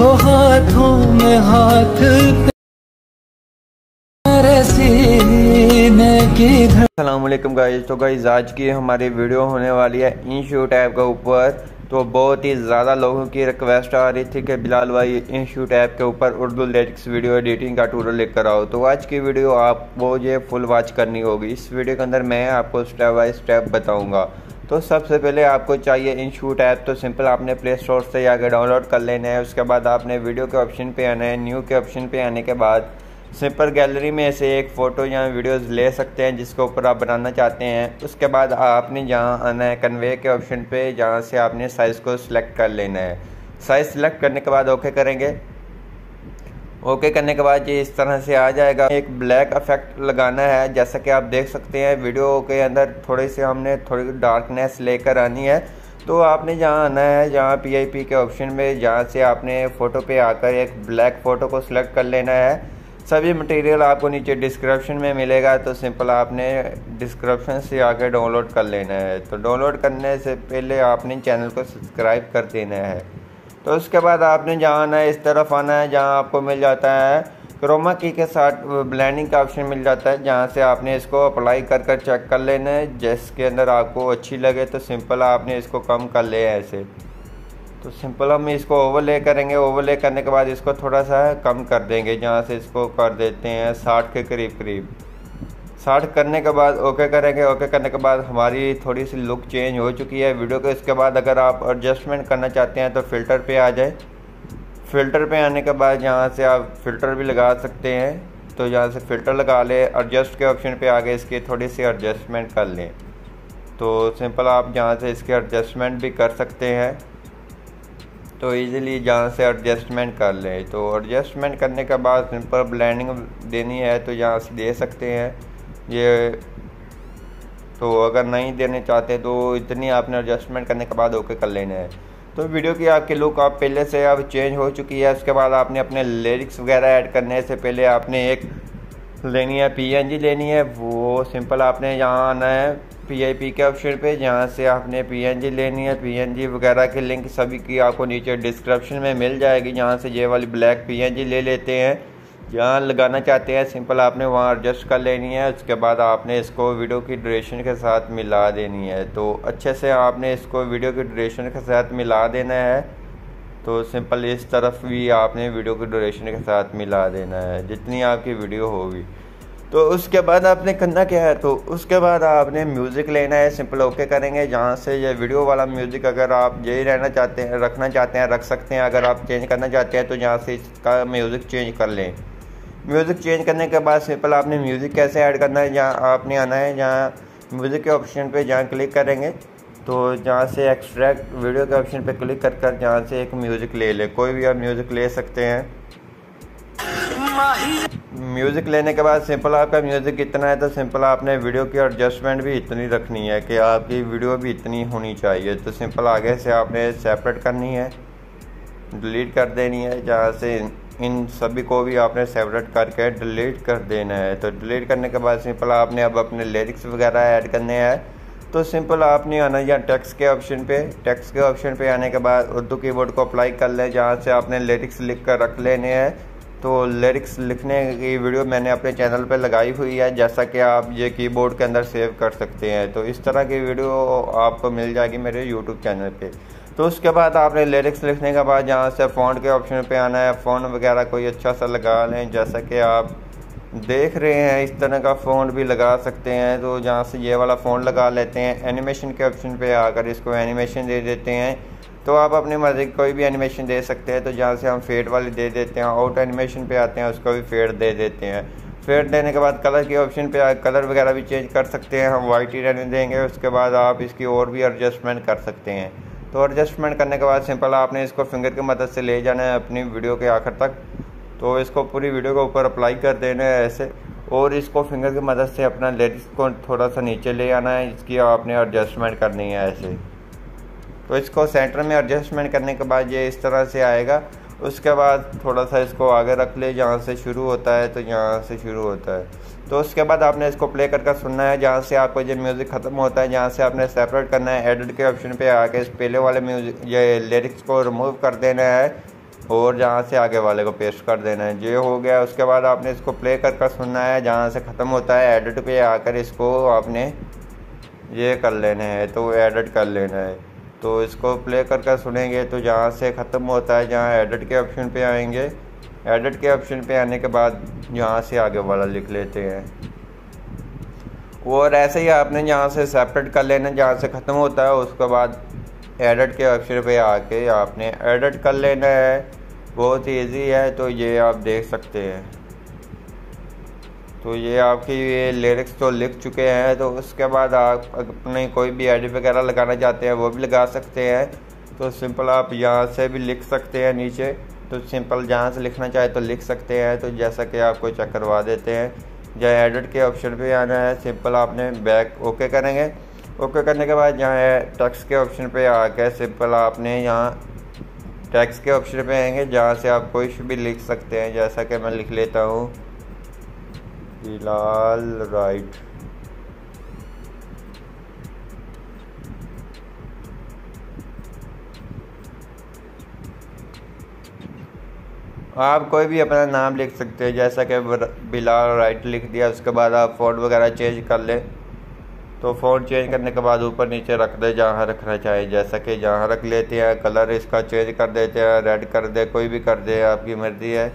हो हाथों में हाथ सीने की धड़कन। अस्सलाम वालेकुम गाइस। तो गाइस आज की हमारी वीडियो होने वाली है इंशूट ऐप के ऊपर। तो बहुत ही ज़्यादा लोगों की रिक्वेस्ट आ रही थी कि बिलाल भाई इंशूट ऐप के ऊपर उर्दू लिरिक्स वीडियो एडिटिंग का ट्यूटोरियल लेकर आओ। तो आज की वीडियो आपको ये फुल वॉच करनी होगी। इस वीडियो के अंदर मैं आपको स्टेप बाय स्टेप बताऊँगा। तो सबसे पहले आपको चाहिए इंशूट ऐप। तो सिंपल आपने प्ले स्टोर से जाकर डाउनलोड कर लेना है। उसके बाद आपने वीडियो के ऑप्शन पे आना है। न्यू के ऑप्शन पे आने के बाद सिंपल गैलरी में से एक फ़ोटो या वीडियोस ले सकते हैं जिसके ऊपर आप बनाना चाहते हैं। उसके बाद आपने जहाँ आना है कन्वे के ऑप्शन पे, जहाँ से आपने साइज़ को सिलेक्ट कर लेना है। साइज़ सिलेक्ट करने के बाद ओके करेंगे। ओके करने के बाद ये इस तरह से आ जाएगा। एक ब्लैक इफेक्ट लगाना है, जैसा कि आप देख सकते हैं वीडियो के अंदर थोड़ी सी हमने थोड़ी डार्कनेस लेकर आनी है। तो आपने जहाँ आना है, जहाँ PIP के ऑप्शन में, जहाँ से आपने फ़ोटो पे आकर एक ब्लैक फ़ोटो को सिलेक्ट कर लेना है। सभी मटेरियल आपको नीचे डिस्क्रिप्शन में मिलेगा। तो सिंपल आपने डिस्क्रिप्शन से आकर डाउनलोड कर लेना है। तो डाउनलोड करने से पहले आपने चैनल को सब्सक्राइब कर देना है। तो उसके बाद आपने जहाँ आना है, इस तरफ आना है, जहाँ आपको मिल जाता है क्रोमा की के साथ ब्लेंडिंग का ऑप्शन मिल जाता है, जहाँ से आपने इसको अप्लाई कर चेक कर लेना है। जिसके अंदर आपको अच्छी लगे तो सिंपल आपने इसको कम कर ले ऐसे। तो सिंपल हम इसको ओवरले करेंगे। ओवरले करने के बाद इसको थोड़ा सा कम कर देंगे, जहाँ से इसको कर देते हैं 60 के करीब 60 करने के बाद ओके करेंगे। ओके करने के बाद हमारी थोड़ी सी लुक चेंज हो चुकी है वीडियो के। इसके बाद अगर आप एडजस्टमेंट करना चाहते हैं तो फ़िल्टर पे आ जाए। फ़िल्टर पे आने के बाद यहाँ से आप फ़िल्टर भी लगा सकते हैं। तो यहाँ से फ़िल्टर लगा ले, एडजस्ट के ऑप्शन पे आगे इसकी थोड़ी सी एडजस्टमेंट कर लें। तो सिंपल आप यहाँ से इसके एडजस्टमेंट भी कर सकते हैं। तो इजीली जहाँ से एडजस्टमेंट कर लें। तो एडजस्टमेंट करने के बाद सिंपल ब्लेंडिंग देनी है तो यहाँ से दे सकते हैं ये। तो अगर नहीं देने चाहते तो इतनी आपने एडजस्टमेंट करने के बाद ओके कर लेना है। तो वीडियो की आपकी लुक आप पहले से अब चेंज हो चुकी है। उसके बाद आपने अपने लिरिक्स वगैरह ऐड करने से पहले आपने एक लेनी है PNG लेनी है। वो सिंपल आपने यहाँ आना है PIP के ऑप्शन पे, जहाँ से आपने PNG लेनी है। PNG वगैरह की लिंक सभी की आपको नीचे डिस्क्रिप्शन में मिल जाएगी। जहाँ से ये वाली ब्लैक PNG ले लेते हैं, जहाँ लगाना चाहते हैं सिंपल आपने वहाँ एडजस्ट कर लेनी है। उसके बाद आपने इसको वीडियो की ड्यूरेशन के साथ मिला देनी है। तो अच्छे से आपने इसको वीडियो की ड्यूरेशन के साथ मिला देना है। तो सिंपल इस तरफ भी आपने वीडियो की ड्यूरेशन के साथ मिला देना है जितनी आपकी वीडियो होगी। तो उसके बाद आपने करना क्या है, तो उसके बाद आपने म्यूज़िक लेना है। सिंपल ओके करेंगे। जहाँ से ये वीडियो वाला म्यूज़िक अगर आप यही रहना चाहते हैं, रखना चाहते हैं, रख सकते हैं। अगर आप चेंज करना चाहते हैं तो जहाँ से इसका म्यूज़िक चेंज कर लें। म्यूज़िक चेंज करने के बाद सिंपल आपने म्यूज़िक कैसे ऐड करना है, जहाँ आपने आना है, जहाँ म्यूज़िक के ऑप्शन पर जहाँ क्लिक करेंगे तो जहाँ से एक्सट्रैक्ट वीडियो के ऑप्शन पे क्लिक कर जहाँ से एक म्यूज़िक ले ले, कोई भी आप म्यूज़िक ले सकते हैं। म्यूज़िक लेने के बाद सिंपल आपका म्यूज़िक इतना है तो सिंपल आपने वीडियो की एडजस्टमेंट भी इतनी रखनी है कि आपकी वीडियो भी इतनी होनी चाहिए। तो सिंपल आगे से आपने सेपरेट करनी है, डिलीट कर देनी है। जहाँ से इन सभी को भी आपने सेपरेट करके डिलीट कर देना है। तो डिलीट करने के बाद सिंपल आपने अब अपने लिरिक्स वगैरह ऐड करने हैं। तो सिंपल आपने आना या टेक्स्ट के ऑप्शन पे, टेक्स्ट के ऑप्शन पे आने के बाद उर्दू कीबोर्ड को अप्लाई कर लें, जहाँ से आपने लिरिक्स लिख कर रख लेने हैं। तो लिरिक्स लिखने की वीडियो मैंने अपने चैनल पे लगाई हुई है, जैसा कि आप ये कीबोर्ड के अंदर सेव कर सकते हैं। तो इस तरह की वीडियो आपको मिल जाएगी मेरे YouTube चैनल पे। तो उसके बाद आपने लिरिक्स लिखने के बाद जहाँ से फ़ॉन्ट के ऑप्शन पे आना है। फ़ॉन्ट वगैरह कोई अच्छा सा लगा लें, जैसा कि आप देख रहे हैं इस तरह का फ़ॉन्ट भी लगा सकते हैं। तो जहाँ से ये वाला फ़ॉन्ट लगा लेते हैं। एनिमेशन के ऑप्शन पे आकर इसको एनिमेशन दे देते हैं। तो आप अपनी मर्ज़ी कोई भी एनिमेशन दे सकते हैं। तो जहाँ से हम फेड वाली दे देते हैं, आउट एनिमेशन पे आते हैं, उसको भी फेड दे देते हैं। फेड देने के बाद कलर के ऑप्शन पे कलर वगैरह भी चेंज कर सकते हैं। हम वाइट ही रहने देंगे। उसके बाद आप इसकी और भी एडजस्टमेंट कर सकते हैं। तो एडजस्टमेंट करने के बाद सिंपल आपने इसको फिंगर की मदद से ले जाना है अपनी वीडियो के आखिर तक। तो इसको पूरी वीडियो के ऊपर अप्लाई कर देना है ऐसे, और इसको फिंगर की मदद से अपना लिरिक्स को थोड़ा सा नीचे ले आना है। इसकी आपने एडजस्टमेंट करनी है ऐसे। तो इसको सेंटर में एडजस्टमेंट करने के बाद ये इस तरह से आएगा। उसके बाद थोड़ा सा इसको आगे रख ले, जहाँ से शुरू होता है तो यहाँ से शुरू होता है। तो उसके बाद आपने इसको प्ले करके सुनना है, जहाँ से आपको ये म्यूज़िक ख़त्म होता है। जहाँ से आपने सेपरेट करना है, एडिट के ऑप्शन पे आके इस पहले वाले म्यूज़िक ये लिरिक्स को रिमूव कर देना है। और जहाँ से आगे वाले को पेस्ट कर देना है। ये हो गया। उसके बाद आपने इसको प्ले कर सुनना है। जहाँ से ख़त्म होता है एडिट पे आकर इसको आपने ये कर लेना है, तो एडिट कर लेना है। तो इसको प्ले कर सुनेंगे तो जहाँ से ख़त्म होता है, जहाँ एडिट के ऑप्शन पे आएंगे, एडिट के ऑप्शन पे आने के बाद यहाँ से आगे वाला लिख लेते हैं। और ऐसे ही आपने यहाँ से सेपरेट कर लेना, जहाँ से ख़त्म होता है उसके बाद एडिट के ऑप्शन पे आके आपने एडिट कर लेना है। बहुत ईजी है। तो ये आप देख सकते हैं। तो ये आपकी ये लिरिक्स तो लिख चुके हैं। तो उसके बाद आप अपने कोई भी एडिट वगैरह लगाना चाहते हैं वो भी लगा सकते हैं। तो सिंपल आप यहाँ से भी लिख सकते हैं नीचे। तो सिंपल जहाँ से लिखना चाहे तो लिख सकते हैं। तो जैसा कि आपको चेक करवा देते हैं। जहाँ एडिट के ऑप्शन पे आना है, सिंपल आपने बैक ओके करेंगे। ओके करने के बाद यहाँ टेक्स्ट के ऑप्शन पे आके सिंपल आपने यहाँ टेक्स्ट के ऑप्शन पे आएंगे, जहाँ से आप कुछ भी लिख सकते हैं। जैसा कि मैं लिख लेता हूँ बिलाल राइट। आप कोई भी अपना नाम लिख सकते हैं, जैसा कि बिलाल राइट लिख दिया। उसके बाद आप फ़ॉन्ट वगैरह चेंज कर लें। तो फ़ॉन्ट चेंज करने के बाद ऊपर नीचे रख दे जहाँ रखना चाहे, जैसा कि जहाँ रख लेते हैं। कलर इसका चेंज कर देते हैं, रेड कर दे, कोई भी कर दे, आपकी मर्ज़ी है।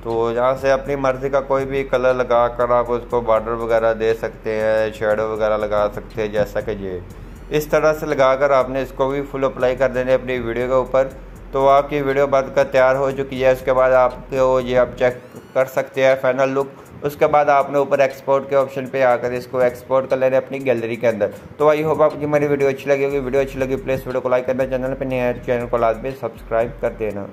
तो यहाँ से अपनी मर्ज़ी का कोई भी कलर लगा कर आप उसको बॉर्डर वगैरह दे सकते हैं, शेडो वगैरह लगा सकते हैं। जैसा कि ये इस तरह से लगा कर आपने इसको भी फुल अप्लाई कर देने अपनी वीडियो के ऊपर। तो आपकी वीडियो बनकर तैयार हो चुकी है। उसके बाद आपको ये आप चेक कर सकते हैं फाइनल लुक। उसके बाद आपने ऊपर एक्सपोर्ट के ऑप्शन पे आकर इसको एक्सपोर्ट कर लेना अपनी गैलरी के अंदर। तो आई होप आपकी मेरी वीडियो अच्छी लगी होगी। वीडियो अच्छी लगी प्लीज़ वीडियो को लाइक करना, चैनल पर नया है चैनल को लाजमी सब्सक्राइब कर देना।